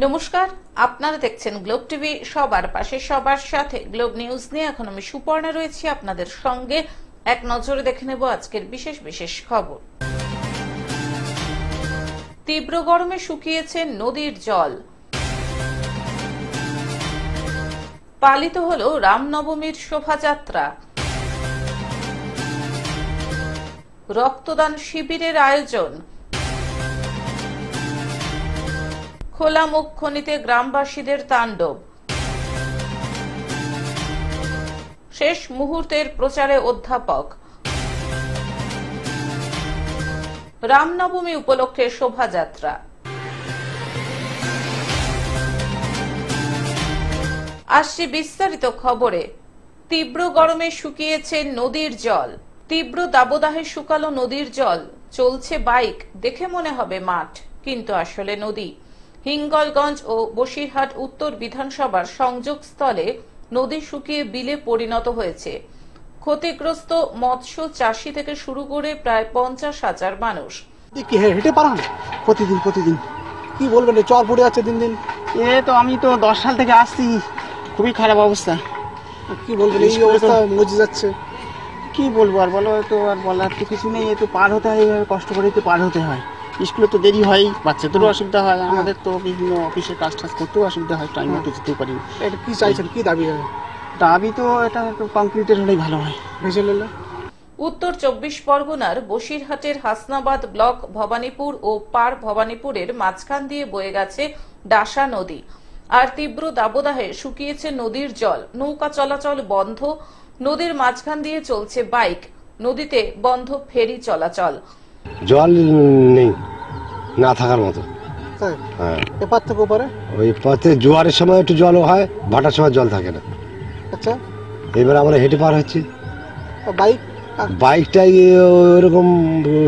নমস্কার, আপনারা দেখছেন গ্লোব টিভি। সবার পাশে সবার সাথে গ্লোব নিউজ নিয়ে এখন আমি সুপর্ণা রয়েছি আপনাদের সঙ্গে। এক নজরে দেখে নেব আজকের বিশেষ বিশেষ খবর। তীব্র গরমে শুকিয়েছে নদীর জল। পালিত হলো রামনবমীর শোভাযাত্রা। রক্তদান শিবিরের আয়োজন। খোলা মুখ খনিতে গ্রামবাসীদের তাণ্ডব। শেষ মুহূর্তের প্রচারে অধ্যাপক। রামনবমী উপলক্ষে শোভাযাত্রা। আসছে বিস্তারিত খবরে। তীব্র গরমে শুকিয়েছে নদীর জল। তীব্র দাবদাহে শুকালো নদীর জল। চলছে বাইক, দেখে মনে হবে মাঠ, কিন্তু আসলে নদী। হিঙ্গলগঞ্জ ও বসিরহাট উত্তর বিধানসভার সংযোগস্থলে নদী শুকিয়ে বিলে পরিণত হয়েছে। ক্ষতিগ্রস্ত মৎস্য চাষী থেকে শুরু করে প্রায় 50,000 মানুষ। হেঁটে পারান প্রতিদিন কি বলবেন, চর পড়ে যাচ্ছে দিন দিন। আমি তো 10 সাল থেকে আসছি, খুবই খারাপ অবস্থা। কি বলবেন, এই অবস্থা মজে যাচ্ছে। কি বলবো আর বলো, তো আর বলার তো কিছু নেই। তো পার হতে হয়, কষ্ট করে তো পার হতে হয়। স্কুলে তো দেরি হয়, বাচ্চাদেরও অসুবিধা হয়, আমাদের তো বিভিন্ন অফিসে কাজ টাজ করতেও অসুবিধা হয়, টাইম মতো যেতেও পারি। এটা কি চাইছেন, কি দাবি? দাবি তো এটা একটু কংক্রিটের হলেই ভালো হয়। ভেসে নিলে উত্তর 24 পরগনার বসিরহাটের হাসনাবাদ ব্লক ভবানীপুর ও পার ভবানীপুরের মাঝখান দিয়ে বয়ে গেছে ডাসা নদী। আর তীব্র দাবদাহে শুকিয়েছে নদীর জল। নৌকা চলাচল বন্ধ। নদীর মাঝখান দিয়ে চলছে বাইক। নদীতে বন্ধ ফেরি চলাচল। জল নেই, না থাকার মতো। হ্যাঁ, এপার থেকে ওপারে ওই পথে জোয়ারের সময় একটু জল হয়, ভাটার সময় জল থাকে না। আচ্ছা, এবার আমরা হেঁটে পার হচ্ছি। বাইকটাই ওরকম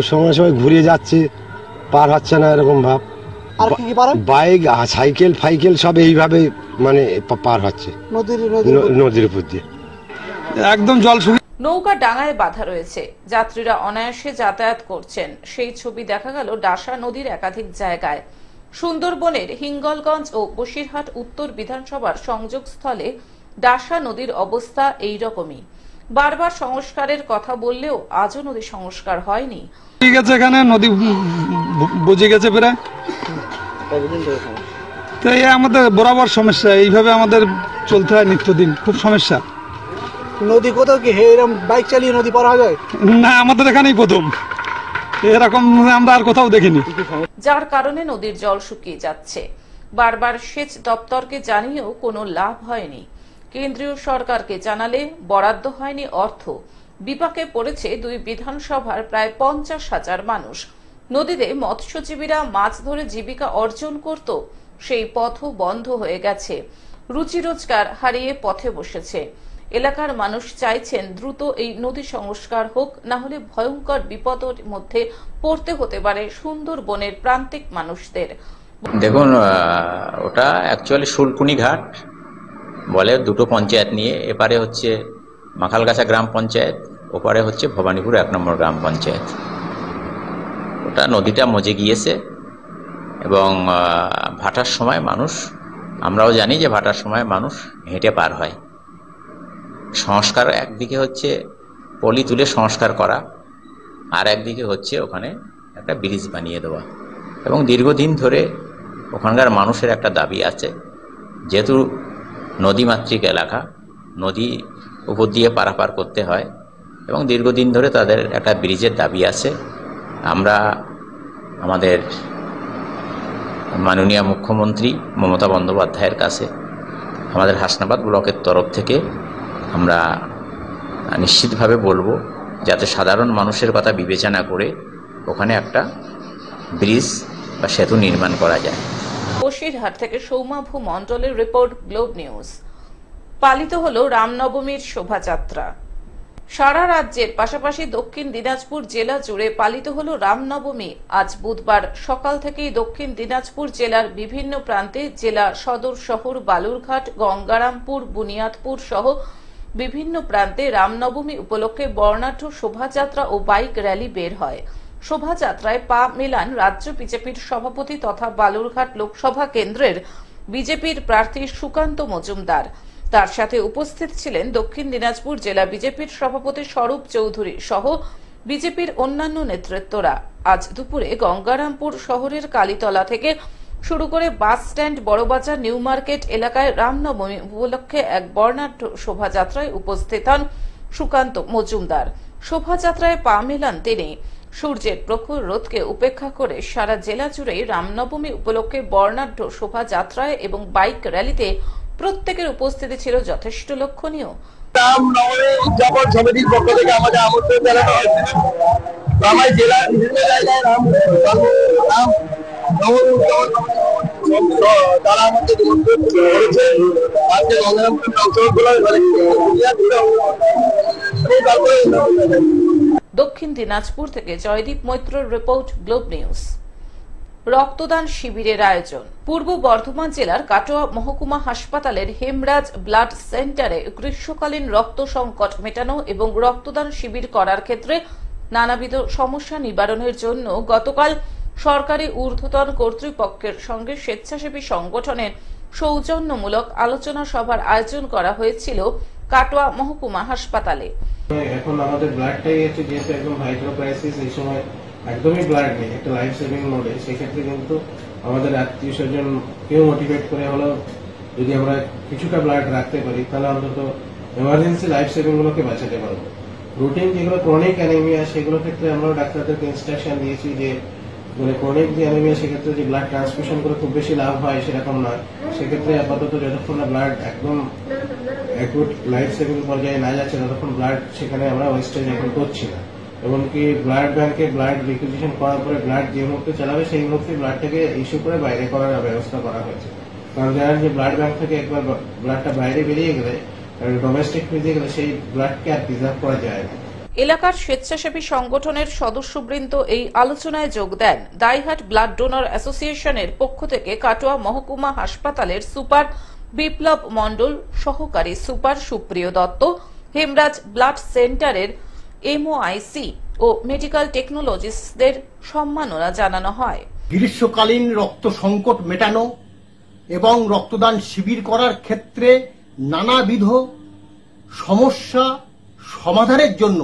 সময় সময় ঘুরিয়ে যাচ্ছে, পার হচ্ছে না এরকম ভাব। আর কি পারেন? বাইক, সাইকেল ফাইকেল সব এইভাবে মানে পার হচ্ছে নদীর উপর দিয়ে। একদম জল শুকিয়ে নৌকা ডাঙায় বাধা রয়েছে। যাত্রীরা অনায়াসে যাতায়াত করছেন। সেই ছবি দেখা গেল ডাসা নদীর একাধিক জায়গায়। সুন্দরবনের হিঙ্গলগঞ্জ ও বসিরহাট উত্তর বিধানসভার সংযোগস্থলে ডাসা নদীর অবস্থা এই রকমই। বারবার সংস্কারের কথা বললেও আজও নদী সংস্কার হয়নি। ঠিক আছে, এখানে নদী বুঝে গেছে প্রায়। তো এই আমাদের বরাবর সমস্যা, এইভাবে আমাদের চলতে হয় নিত্যদিন, খুব সমস্যা। নদী কোথাও কি এরকম বাইক চালিয়ে নদী পার হওয়া যায় না, আমাদের এখানেই প্রথম, এরকম আমরা আর কোথাও দেখিনি। যার কারণে নদীর জল শুকিয়ে যাচ্ছে। বারবার সেচ দপ্তরকে জানিয়েও কোনো লাভ হয়নি। কেন্দ্রীয় সরকারকে জানালে বরাদ্দ হয়নি অর্থ। বিপাকে পড়েছে দুই বিধানসভার প্রায় 50,000 মানুষ। নদীতে মৎস্যজীবীরা মাছ ধরে জীবিকা অর্জন করত, সেই পথও বন্ধ হয়ে গেছে। রুচি রোজগার হারিয়ে পথে বসেছে। এলাকার মানুষ চাইছেন দ্রুত এই নদী সংস্কার হোক, না হলে ভয়ঙ্কর বিপদের মধ্যে পড়তে হতে পারে সুন্দরবনের প্রান্তিক মানুষদের। দেখুন, ওটা অ্যাকচুয়ালি শুলকুনি ঘাট বলে, দুটো পঞ্চায়েত নিয়ে। এপারে হচ্ছে মাখালগাছা গ্রাম পঞ্চায়েত, ওপারে হচ্ছে ভবানীপুর 1 নম্বর গ্রাম পঞ্চায়েত। ওটা নদীটা মজে গিয়েছে এবং ভাটার সময় মানুষ, আমরাও জানি যে ভাটার সময় মানুষ হেঁটে পার হয়। সংস্কার একদিকে হচ্ছে পলি তুলে সংস্কার করা, আর একদিকে হচ্ছে ওখানে একটা ব্রিজ বানিয়ে দেওয়া। এবং দীর্ঘদিন ধরে ওখানকার মানুষের একটা দাবি আছে, যেহেতু নদীমাতৃক এলাকা, নদী উপর দিয়ে পারাপার করতে হয় এবং দীর্ঘদিন ধরে তাদের একটা ব্রিজের দাবি আছে। আমরা আমাদের মাননীয় মুখ্যমন্ত্রী মমতা বন্দ্যোপাধ্যায়ের কাছে আমাদের হাসনাবাদ ব্লকের তরফ থেকে আমরা নিশ্চিতভাবে বলবো, যাতে সাধারণ মানুষের কথা বিবেচনা করে ওখানে একটা ব্রিজ বা সেতু নির্মাণ করা যায়। বসিরহাট থেকে সৌমাভু মণ্ডলের রিপোর্ট, গ্লোব নিউজ। পালিত হলো রামনবমীর শোভাযাত্রা। সারা রাজ্যের পাশাপাশি দক্ষিণ দিনাজপুর জেলা জুড়ে পালিত হলো রামনবমী। আজ বুধবার সকাল থেকেই দক্ষিণ দিনাজপুর জেলার বিভিন্ন প্রান্তে জেলা সদর শহর বালুরঘাট, গঙ্গারামপুর, বুনিয়াদপুর সহ বিভিন্ন প্রান্তে রামনবমী উপলক্ষে বর্ণাঢ্য শোভাযাত্রা ও বাইক র্যালি বের হয়। শোভাযাত্রায় পা মেলান রাজ্য বিজেপির সভাপতি তথা বালুরঘাট লোকসভা কেন্দ্রের বিজেপির প্রার্থী সুকান্ত মজুমদার। তার সাথে উপস্থিত ছিলেন দক্ষিণ দিনাজপুর জেলা বিজেপির সভাপতি স্বরূপ চৌধুরী সহ বিজেপির অন্যান্য নেতৃত্বরা। আজ দুপুরে গঙ্গারামপুর শহরের কালীতলা থেকে শুরু করে bus stand, Barabazar, New Market এলাকায় রামনবমী উপলক্ষে এক বর্ণাঢ্য শোভাযাত্রায় উপস্থিত হন সুকান্ত মজুমদার। শোভাযাত্রায় পা মেলান তিনি। সূর্যের প্রখর রোদকে উপেক্ষা করে সারা জেলা জুড়েই রামনবমী উপলক্ষে বর্ণাঢ্য শোভাযাত্রায় এবং বাইক র্যালিতে প্রত্যেকের উপস্থিতি ছিল যথেষ্ট লক্ষণীয়। রামনবমী উদযাপন সমিতির পক্ষ থেকে আমাদের আমন্ত্রণ জানানো হয়েছে। আমার জেলার বিভিন্ন জায়গায় তারা আমাদের নিমন্ত্রণ করেছে। আজকে গঙ্গারামপুর অঞ্চলগুলো দক্ষিণ দিনাজপুর থেকে জয়দীপ মৈত্রর রিপোর্ট, গ্লোব নিউজ। রক্তদান শিবিরের আয়োজন। পূর্ব বর্ধমান জেলার কাটোয়া মহকুমা হাসপাতালের হেমরাজ ব্লাড সেন্টারে গ্রীষ্মকালীন রক্ত সংকট মেটানো এবং রক্তদান শিবির করার ক্ষেত্রে নানাবিধ সমস্যা নিবারণের জন্য গতকাল সরকারি ঊর্ধ্বতন কর্তৃপক্ষের সঙ্গে স্বেচ্ছাসেবী সংগঠনের সৌজন্যমূলক আলোচনা সভার আয়োজন করা হয়েছিল কাটোয়া মহকুমা হাসপাতালে। এখন আমাদের ব্লাডটাই হচ্ছে যেহেতু একদম হাইড্রো ক্রাইসিস, এই সময় একদমই ব্লাড নেই, একটা লাইফ সেভিং মোডে। সেক্ষেত্রে কিন্তু আমাদের আত্মীয় স্বজন কেউ মোটিভেট করে হলেও যদি আমরা কিছুটা ব্লাড রাখতে পারি তাহলে অন্তত এমার্জেন্সি লাইফ সেভিং গুলোকে বাঁচাতে পারবো। রুটিন যেগুলো ক্রনিক অ্যানিমিয়া সেগুলোর ক্ষেত্রে আমরা ডাক্তারদেরকে ইনস্ট্রাকশন দিয়েছি যে মানে ক্রনিক যে অ্যানিমিয়া সেক্ষেত্রে যে ব্লাড ট্রান্সফিউশন করে খুব বেশি লাভ হয় সেরকম নয়। সেক্ষেত্রে আপাতত যতক্ষণ না ব্লাড একদম অ্যাকুট লাইফ সেভিং পর্যায়ে না যাচ্ছে ততক্ষণ ব্লাড সেখানে আমরা ওয়েস্টেজ এখন করছি না। এমনকি ব্লাড ব্যাংকে ব্লাড রিকুইজিশন করার পরে ব্লাড যে মুহূর্তে চালাবে সেই মুহূর্তে ব্লাডটাকে ইস্যু করে বাইরে করার ব্যবস্থা করা হয়েছে। কারণ জানেন যে ব্লাড ব্যাংক থেকে একবার ব্লাডটা বাইরে বেরিয়ে গেলে, ডোমেস্টিক বেরিয়ে গেলে সেই ব্লাডকে আর প্রিজার্ভ করা যায় না। এলাকার স্বেচ্ছাসেবী সংগঠনের সদস্যবৃন্দ এই আলোচনায় যোগ দেন। দাইহাট ব্লাড ডোনার অ্যাসোসিয়েশনের পক্ষ থেকে কাটোয়া মহকুমা হাসপাতালের সুপার বিপ্লব মণ্ডল, সহকারী সুপার সুপ্রিয় দত্ত, হেমরাজ ব্লাড সেন্টারের এমওআইসি ও মেডিকেল টেকনোলজিস্টদের সম্মাননা জানানো হয়। গ্রীষ্মকালীন রক্ত সংকট মেটানো এবং রক্তদান শিবির করার ক্ষেত্রে নানাবিধ সমস্যা সমাধানের জন্য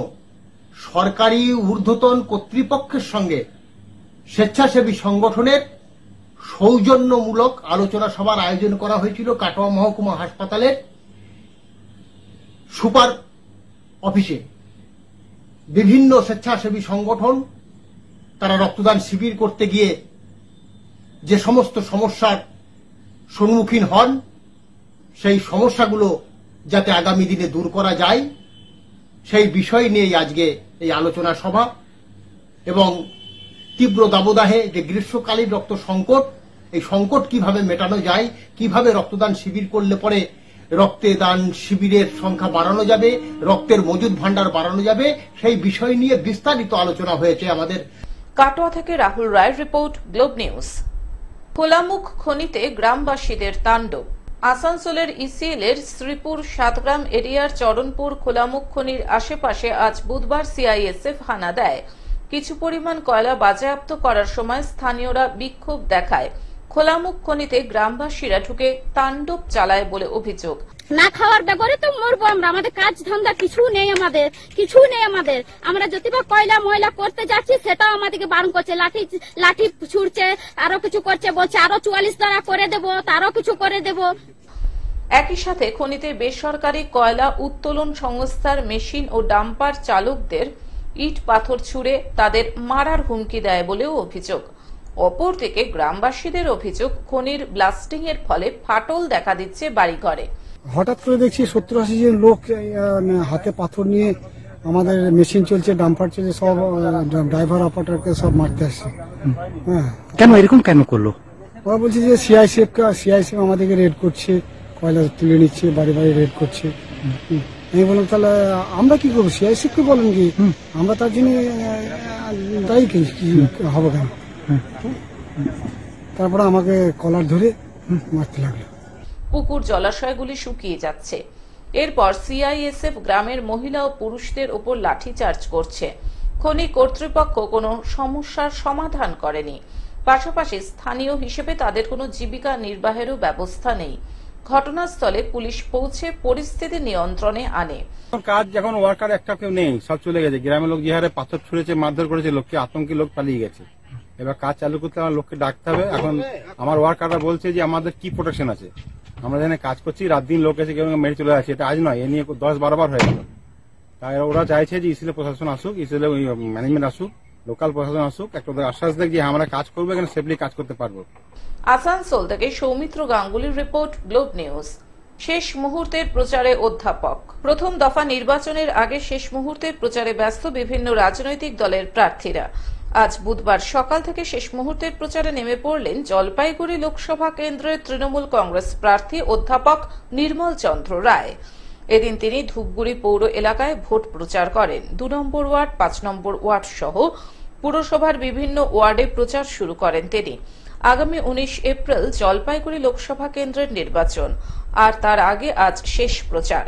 সরকারি ঊর্ধ্বতন কর্তৃপক্ষের সঙ্গে স্বেচ্ছাসেবী সংগঠনের সৌজন্যমূলক আলোচনা সভার আয়োজন করা হয়েছিল কাটোয়া মহকুমা হাসপাতালের সুপার অফিসে। বিভিন্ন স্বেচ্ছাসেবী সংগঠন তারা রক্তদান শিবির করতে গিয়ে যে সমস্ত সমস্যার সম্মুখীন হন সেই সমস্যাগুলো যাতে আগামী দিনে দূর করা যায় সেই বিষয় নিয়েই আজকে এই আলোচনা সভা। এবং তীব্র দাবদাহে যে গ্রীষ্মকালীন রক্ত সংকট, এই সংকট কিভাবে মেটানো যায়, কিভাবে রক্তদান শিবির করলে পরে রক্তদান শিবিরের সংখ্যা বাড়ানো যাবে, রক্তের মজুদ ভান্ডার বাড়ানো যাবে, সেই বিষয় নিয়ে বিস্তারিত আলোচনা হয়েছে আমাদের। কাটোয়া থেকে রাহুল রায়ের রিপোর্ট, গ্লোব নিউজ। খোলামুখ খনিতে গ্রামবাসীদের তাণ্ডব। আসানসোলের ইসিএল এর শ্রীপুর সাতগ্রাম এরিয়ার চরণপুর খোলামুখ খনির আশেপাশে আজ বুধবার সিআইএসএফ হানা দেয়। কিছু পরিমাণ কয়লা বাজেয়াপ্ত করার সময় স্থানীয়রা বিক্ষোভ দেখায়। খোলামুখ খনিতে গ্রামবাসীরা ঢুকে তাণ্ডব চালায় বলে অভিযোগ। না খাওয়ার ব্যাপারে তো মরবো আমরা, আমাদের কাজ ধান্দা কিছু নেই, আমাদের আমরা যতবার কয়লা ময়লা করতে যাচ্ছি সেটাও আমাদেরকে বারণ করছে, লাঠি ছুড়ছে, আরো কিছু করছে, বলছে আরো 44 দ্বারা করে দেবো, তারও কিছু করে দেবো। একই সাথে খনিতে বেসরকারি কয়লা উত্তোলন সংস্থার মেশিন ও ডাম্পার চালকদের ইট পাথর ছুড়ে তাদের মারার হুমকি দেয় বলেও অভিযোগ। অপরদিকে গ্রামবাসীদের অভিযোগ, খনির ব্লাস্টিং এর ফলে ফাটল দেখা দিচ্ছে বাড়িঘরে। হঠাৎ করে দেখছি 70-80 জন লোক হাতে পাথর নিয়ে আমাদের মেশিন চলছে, ডাম্পার চলছে, সব ড্রাইভার অপারেটরকে সব মারতে আসছে। কেন এরকম কেন করলো? ওরা বলছে যে সিআইসিএফ আমাদেরকে রেড করছে, কয়লা তুলে নিচ্ছে, বাড়ি বাড়ি রেড করছে। আমি বললাম তাহলে আমরা কি করবো? সিআইসিএফ কে বলেন কি আমরা তার জন্য দায়ী কি হবো কেন? তারপরে আমাকে কলার ধরে মারতে লাগলো। পুকুর জলাশয়গুলি শুকিয়ে যাচ্ছে। এরপর সিআইএসএফ গ্রামের মহিলা ও পুরুষদের ওপর লাঠিচার্জ করছে। খনি কর্তৃপক্ষ কোনো সমস্যার সমাধান করেনি। পাশাপাশি স্থানীয় হিসেবে তাদের কোনো জীবিকা নির্বাহেরও ব্যবস্থা নেই। ঘটনাস্থলে পুলিশ পৌঁছে পরিস্থিতি নিয়ন্ত্রণে আনে। কাজ যখন ওয়ার্কার একটা কেউ নেই, সব চলে গেছে। গ্রামের লোক যে হারে পাথর ছুঁড়েছে, মারধর করেছে, লোককে আতঙ্কে লোক পালিয়ে গেছে। এবার কাজ চালু করতে আমার লোককে ডাকতে হবে। এখন আমার ওয়ার্কাররা বলছে যে আমাদের কি প্রোটেকশন আছে, আমরা যেখানে কাজ করছি রাত দিন লোক এসে কেউ মেরে চলে যাচ্ছে। এটা আজ নয়, এ নিয়ে 10-12 বার হয়ে গেল। তাই ওরা চাইছে যে ইসিএল প্রশাসন আসুক, ইসিএল ম্যানেজমেন্ট আসুক, লোকাল প্রশাসন আসুক, একটা ওদের আশ্বাস দেখ যে আমরা কাজ করবো, এখানে সেফলি কাজ করতে পারবো। আসানসোল থেকে সৌমিত্র গাঙ্গুলির রিপোর্ট, গ্লোব নিউজ। শেষ মুহূর্তের প্রচারে অধ্যাপক। প্রথম দফা নির্বাচনের আগে শেষ মুহূর্তের প্রচারে ব্যস্ত বিভিন্ন রাজনৈতিক দলের প্রার্থীরা। আজ বুধবার সকাল থেকে শেষ মুহূর্তের প্রচারে নেমে পড়লেন জলপাইগুড়ি লোকসভা কেন্দ্রের তৃণমূল কংগ্রেস প্রার্থী অধ্যাপক নির্মল চন্দ্র রায়। এদিন তিনি ধূপগুড়ি পৌর এলাকায় ভোট প্রচার করেন। 2 নম্বর ওয়ার্ড, 5 নম্বর ওয়ার্ড সহ পুরসভার বিভিন্ন ওয়ার্ডে প্রচার শুরু করেন তিনি। আগামী 19 এপ্রিল জলপাইগুড়ি লোকসভা কেন্দ্রের নির্বাচন, আর তার আগে আজ শেষ প্রচার।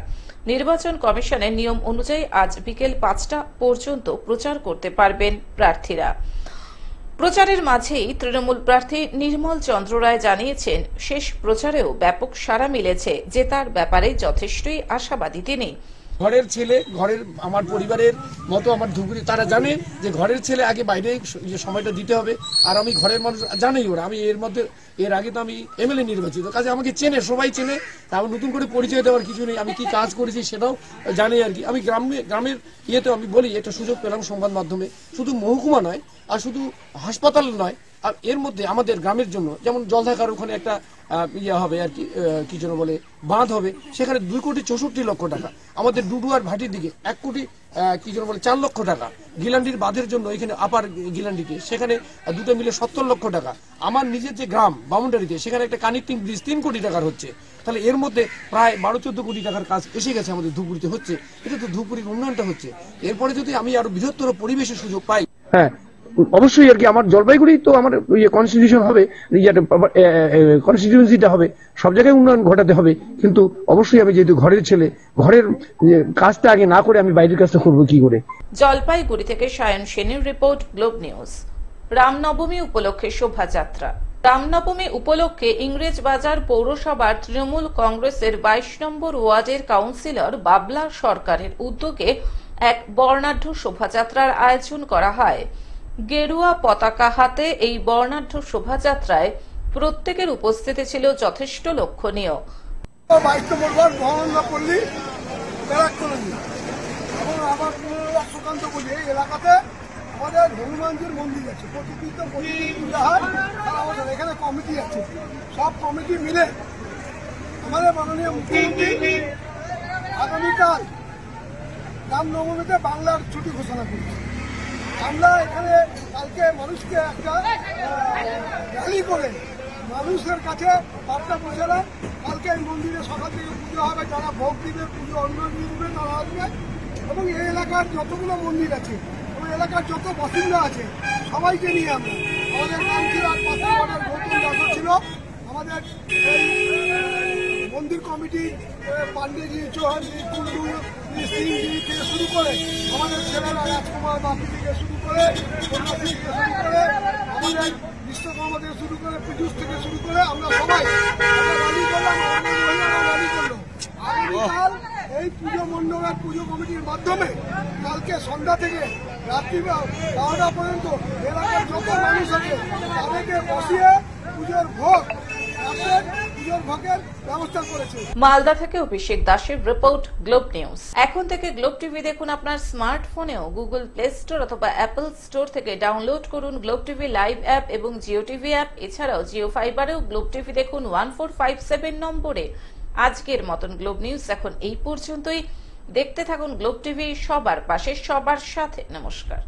নির্বাচন কমিশনের নিয়ম অনুযায়ী আজ বিকেল 5টা পর্যন্ত প্রচার করতে পারবেন প্রার্থীরা। প্রচারের মাঝেই তৃণমূল প্রার্থী নির্মল চন্দ্র রায় জানিয়েছেন, শেষ প্রচারেও ব্যাপক সাড়া মিলেছে, জেতার ব্যাপারে যথেষ্টই আশাবাদী তিনি। ঘরের ছেলে, ঘরের আমার পরিবারের মতো আমার ধুবুরি, তারা জানে যে ঘরের ছেলে আগে বাইরে সময়টা দিতে হবে। আর আমি ঘরের মানুষ জানেই ওরা, আমি এর আগে তো আমি এমএলএ নির্বাচিত, কাজে আমাকে চেনে, সবাই চেনে। তারপর নতুন করে পরিচয় দেওয়ার কিছু নেই, আমি কি কাজ করেছি সেটাও জানে আর কি। আমি গ্রামের ইয়েতে আমি বলি, একটা সুযোগ পেলাম সংবাদ মাধ্যমে, শুধু মহকুমা নয় আর শুধু হাসপাতাল নয়, আর এর মধ্যে আমাদের গ্রামের জন্য যেমন জলঢাকার ওখানে একটা ইয়ে হবে আর কি, কি যেন বলে, বাঁধ হবে, সেখানে 2,64,00,000 টাকা। আমাদের ডুডুয়ার ভাটির দিকে 4 লক্ষ টাকা। গিলান্ডির বাঁধের জন্য এখানে আপার গিলান্ডিতে, সেখানে দুটো মিলে 70 লক্ষ টাকা। আমার নিজের যে গ্রাম বামুন্ডারিতে, সেখানে একটা কানেক্টিং ব্রিজ 3 কোটি টাকার হচ্ছে। তাহলে এর মধ্যে প্রায় 12-14 কোটি টাকার কাজ এসে গেছে আমাদের ধূপগুড়িতে হচ্ছে। এটা তো ধূপগুড়ির উন্নয়নটা হচ্ছে। এরপরে যদি আমি আরো বৃহত্তর পরিবেশের সুযোগ পাই, হ্যাঁ অবশ্যই আর কি, আমার জলপাইগুড়ি তো আমার কনস্টিটিউশন হবে, কনস্টিটিউয়েন্সিটা হবে, সব জায়গায় উন্নয়ন ঘটাতে হবে। কিন্তু অবশ্যই আমি যেহেতু ঘরের ছেলে, ঘরের কাজটা আগে না করে আমি বাইরের কাজটা করবো কি করে। জলপাইগুড়ি থেকে সায়ন সেনের রিপোর্ট, গ্লোব নিউজ। রামনবমী উপলক্ষে শোভাযাত্রা। রামনবমী উপলক্ষে ইংরেজবাজার পৌরসভার তৃণমূল কংগ্রেসের 22 নম্বর ওয়ার্ডের কাউন্সিলর বাবলা সরকারের উদ্যোগে এক বর্ণাঢ্য শোভাযাত্রার আয়োজন করা হয়। গেরুয়া পতাকা হাতে এই বর্ণাঢ্য শোভাযাত্রায় প্রত্যেকের উপস্থিতি ছিল যথেষ্ট লক্ষণীয়। 22 নম্বর ওয়ার্ড মহানন্দাপল্লী ব্যারাক কলোনি এবং আবার সুকান্ত বলি, এই এলাকাতে আমাদের হনুমানজির মন্দির আছে, প্রতিদিন পূজা হয়। আর আমাদের এখানে কমিটি আছে, সব কমিটি মিলে আমাদের মাননীয় মুখ্যমন্ত্রী আগামীকাল রামনবমীতে বাংলার ছুটি ঘোষণা করেছে। আমরা এখানে কালকে মানুষকে একটা র্যালি করে মানুষের কাছে বার্তা পৌঁছালাম। কালকে এই মন্দিরে সকাল থেকে পুজো হবে, যারা ভোগ দিবে, পুজো অন্ন দিবে, তারা আসবে। এবং এই এলাকার যতগুলো মন্দির আছে এবং এলাকার যত বাসিন্দা আছে সবাইকে নিয়ে আমরা, আমাদের কাউন্সিলর গৌতম যাদব ছিল, আমাদের মন্দির কমিটি পান্ডেজি, চৌহানজি, কুন্ডু, সিংজি থেকে শুরু করে আমাদের ছেলেরা রাজকুমার বাপি থেকে শুরু করে, কন্যাশ্রী থেকে শুরু করে, আমাদের বিশ্বকর্মা থেকে শুরু করে, পীযুষ থেকে শুরু করে আমরা সবাই র্যালি করলাম, আমাদের মহিলারা র্যালি করলো। আগামীকাল এই পুজো মণ্ডপের পুজো কমিটির মাধ্যমে কালকে সন্ধ্যা থেকে রাত্রি 12টা পর্যন্ত এলাকার যত মানুষ আছে তাদেরকে বসিয়ে পুজোর ভোগ মালদা থেকে অভিষেক দাসের রিপোর্ট, গ্লোব নিউজ। এখন থেকে গ্লোব টিভি দেখুন আপনার স্মার্টফোনেও। গুগল প্লে স্টোর অথবা অ্যাপল স্টোর থেকে ডাউনলোড করুন গ্লোব টিভি লাইভ অ্যাপ এবং জিও টিভি অ্যাপ। এছাড়াও জিও ফাইবারেও গ্লোব টিভি দেখুন 1457 নম্বরে। আজকের মতন গ্লোব নিউজ এখন এই পর্যন্তই। দেখতে থাকুন গ্লোব টিভি, সবার পাশে সবার সাথে। নমস্কার।